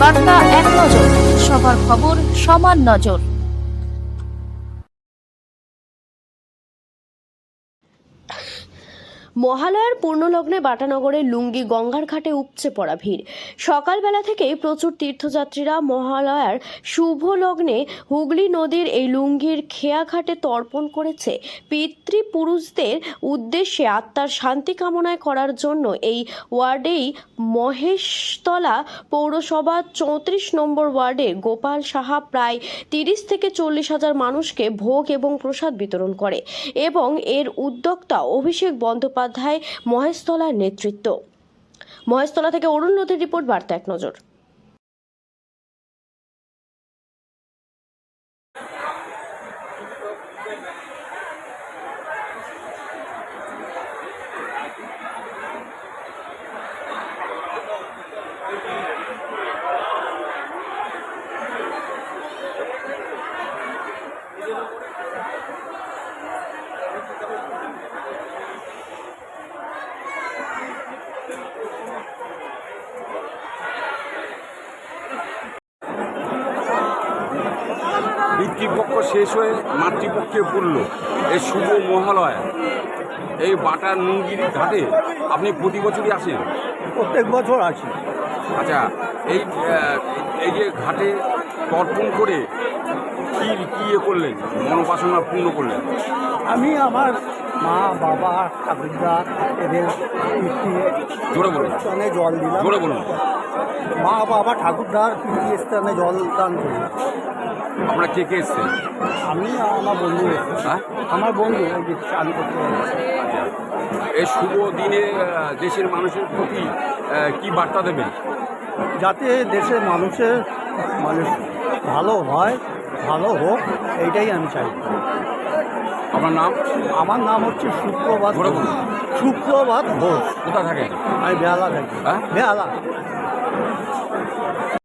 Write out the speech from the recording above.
বার্তা এক নজর, সবার খবর সমান নজর। মহালয়ার পূর্ণলগ্নে বাটানগরের লুঙ্গি গঙ্গার ঘাটে উপচে পড়া ভিড়। সকালবেলা থেকেই প্রচুর তীর্থযাত্রীরা মহালয়ার শুভ লগ্নে হুগলি নদীর এই লুঙ্গির খেয়া ঘাটে তর্পণ করেছে। পিতৃপুরুষদের উদ্দেশ্যে আত্মার শান্তি কামনায় করার জন্য এই ওয়ার্ডেই মহেশতলা পৌরসভা 34 নম্বর ওয়ার্ডে গোপাল সাহা প্রায় 30 থেকে 40 হাজার মানুষকে ভোগ এবং প্রসাদ বিতরণ করে এবং এর উদ্যোক্তা অভিষেক বন্দ্যোপাধ্যায় মহেশতলার নেতৃত্ব। মহেশতলা থেকে অরুণ নদীর রিপোর্ট, বার্তা এক নজর। পিতৃপক্ষ শেষ হয়ে মাতৃপক্ষে পড়ল এই শুভ মহালয়া। এই বাটার নুঙ্গির ঘাটে আপনি প্রতি বছরই আসেন? প্রত্যেক বছর আসি। আচ্ছা, এই যে ঘাটে তর্পণ করে কি করলেন, মনোবাসনা পূর্ণ করলেন? আমি আমার মা বাবা ঠাকুরদা এদের জোরে বলুন, স্থানে জল দিলাম। জোরে বলুন। মা বাবা ঠাকুরদার স্থানে জল দান করি। আপনারা কে এসছেন? আমি আর আমার বন্ধু এসেছি। হ্যাঁ, আমার বন্ধু ওই যে চান করতে এসেছে। এই শুভ দিনে দেশের মানুষের প্রতি কি বার্তা দেবেন? যাতে দেশের মানুষের ভালো হয়, ভালো হোক, এইটাই আমি চাই। আপনার নাম? আমার নাম হচ্ছে সুপ্রভাত জোরে বলুন। সুপ্রভাত ঘোষ। কোথা থাকেন? আমি বেহালা থাকি। হ্যাঁ? বেহালা।